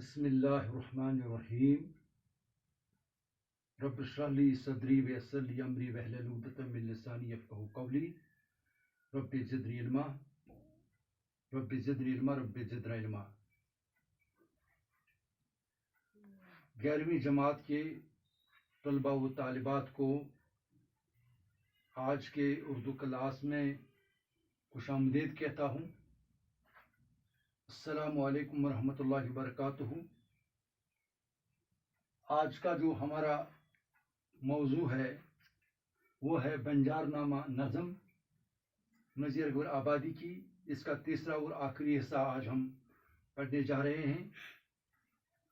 بسم اللہ الرحمن الرحیم رب اشرح لی صدری ویسر لی امری واحلل عقدۃ من لسانی یفقہوا قولی رب زدنی علما رب زدنی علما رب زدنا علما۔ 11ویں جماعت کے طلباء و طالبات کو آج کے اردو کلاس میں خوش آمدید کہتا ہوں۔ السلام علیکم ورحمۃ اللہ وبرکاتہ۔ آج کا جو ہمارا موضوع ہے وہ ہے بنجار نامہ نظم نذیر اکبر آبادی کی۔ اس کا تیسرا اور آخری حصہ آج ہم پڑھنے جا رہے ہیں۔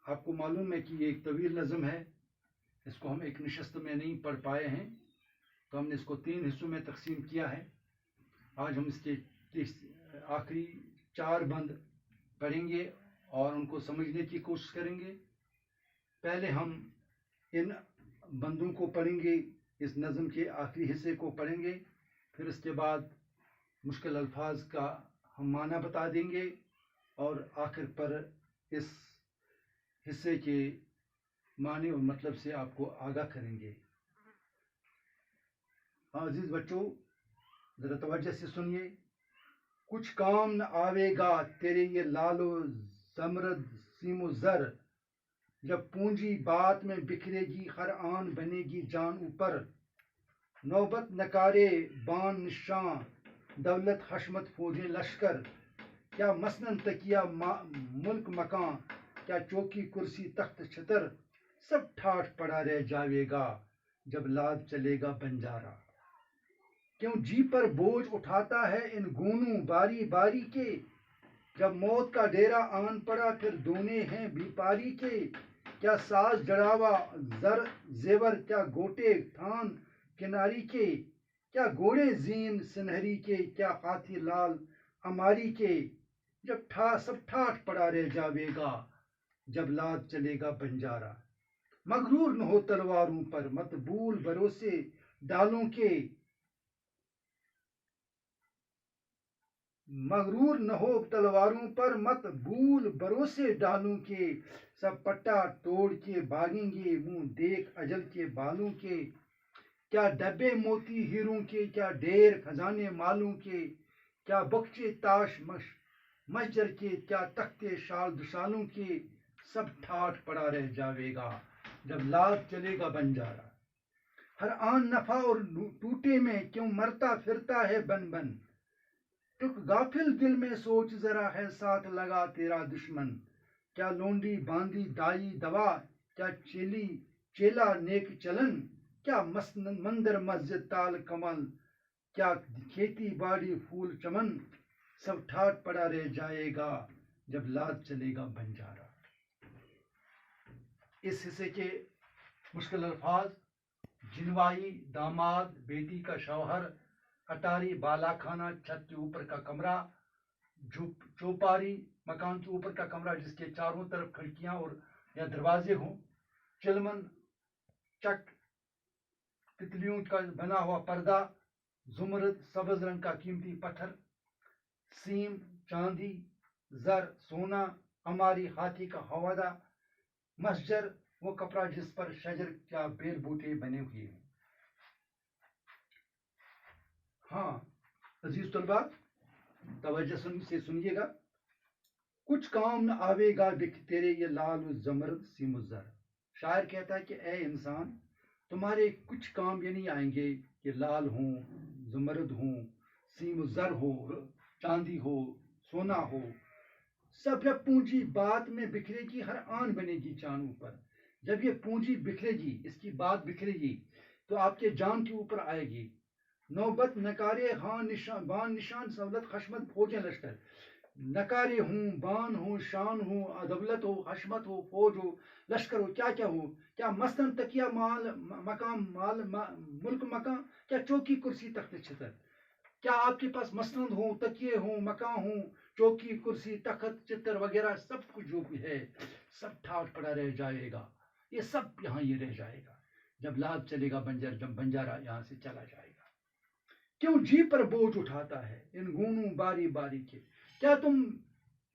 آپ کو معلوم ہے کہ یہ ایک طویل نظم ہے، اس کو ہم ایک نشست میں نہیں پڑھ پائے ہیں، تو ہم نے اس کو 3 حصوں میں تقسیم کیا ہے۔ آج ہم اس کے آخری 4 بند پڑھیں گے اور ان کو سمجھنے کی کوشش کریں گے۔ پہلے ہم ان بندوں کو پڑھیں گے، اس نظم کے آخری حصے کو پڑھیں گے، پھر اس کے بعد مشکل الفاظ کا ہم معنی بتا دیں گے اور آخر پر اس حصے کے معنی اور مطلب سے آپ کو آگاہ کریں گے۔ عزیز بچوں ذرا توجہ سے سنیے۔ کچھ کام نہ آوے گا تیرے یہ لال و زمرد سیم و زر، جب پونجی بات میں بکھرے گی ہر آن بنے گی جان اوپر، نوبت نکارے بان نشاں دولت حشمت فوجیں لشکر، کیا مسنن تکیہ ملک مکان، کیا چوکی کرسی تخت چھتر، سب ٹھاٹھ پڑا رہ جاوے گا جب لاد چلے گا بنجارا، کیوں جی پر بوجھ اٹھاتا ہے ان گونوں باری باری کے، جب موت کا ڈیرا آن پڑا پھر دونے ہیں بیپاری کے، کیا ساز جڑاوا زر زیور، کیا گوٹے تھان کناری کے، کیا گھوڑے زین سنہری کے، کیا ہاتھی لال اماری کے، جب سب ٹھاٹھ پڑا رہ جاوے گا جب لاد چلے گا بنجارا، مغرور نہ ہو تلواروں پر مت بھول بھروسے ڈالوں کے، مغرور نہ ہو تلواروں پر مت بھول بھروسے ڈالوں کے، سب پٹا توڑ کے بھاگیں گے منہ دیکھ اجل کے بالوں کے، کیا ڈبے موتی ہیروں کے، کیا ڈھیر خزانے مالوں کے، کیا بخچے تاش مشجر کے، کیا تختے شال دشالوں کے، سب ٹھاٹھ پڑا رہ جاوے گا جب لاد چلے گا بنجارا، ہر آن نفع اور ٹوٹے میں کیوں مرتا پھرتا ہے بن بن، ٹک غافل دل میں سوچ ذرا ہے ساتھ لگا تیرا دشمن، کیا لونڈی باندھی دائی دوا، کیا چیلا نیک چلن، کیا مندر مسجد تال کمل، کیا کھیتی باڑی پھول چمن، سب ٹھاٹھ پڑا رہ جائے گا جب لاد چلے گا بنجارا۔ اس حصے کے مشکل الفاظ: جنوائی داماد، بیٹی کا شوہر، اٹاری بالا خانہ چھت کے اوپر کا کمرہ، چوپاری مکان کے اوپر کا کمرہ جس کے چاروں طرف کھڑکیاں اور یا دروازے ہوں، چلمن چک تتلیوں کا بنا ہوا پردہ، زمرد سبز رنگ کا قیمتی پتھر، سیم چاندی، زر سونا، اماری ہاتھی کا ہوادہ، مسجر وہ کپڑا جس پر شجر یا بیل بوٹے بنے ہوئے ہیں۔ ہاں عزیز طلباء توجہ سے سنیے گا۔ کچھ کام نہ آوے گا تیرے یہ لال و زمرد سیم و زر، شاعر کہتا ہے کہ اے انسان تمہارے کچھ کام یہ نہیں آئیں گے کہ لال ہوں، زمرد ہوں، سیم و زر ہو، چاندی ہو، سونا ہو، سب جب پونجی بات میں بکھرے گی ہر آن بنے گی چانوں پر، جب یہ پونجی بکھرے گی، اس کی بات بکھرے گی تو آپ کے جان کے اوپر آئے گی، نوبت نکارے بان نشان سہولت حشمت فوجیں لشکر، نکارے ہوں، بان ہوں، شان ہوں، دولت ہو، حشمت ہو، فوج ہو، لشکر ہو، کیا کیا ہو، کیا مسند تکیہ مقام ملک مکان، کیا چوکی کرسی تخت چھتر، کیا آپ کے پاس مسند ہوں، تکیے ہوں، مکان ہوں، چوکی کرسی تخت چتر وغیرہ سب کچھ جو بھی ہے سب ٹھاٹھ پڑا رہ جائے گا، یہ سب یہاں یہ رہ جائے گا جب لاد چلے گا جب بنجارا یہاں سے چلا جائے گا، کیوں جی پر بوجھ اٹھاتا ہے ان گونوں باری باری کے، کیا تم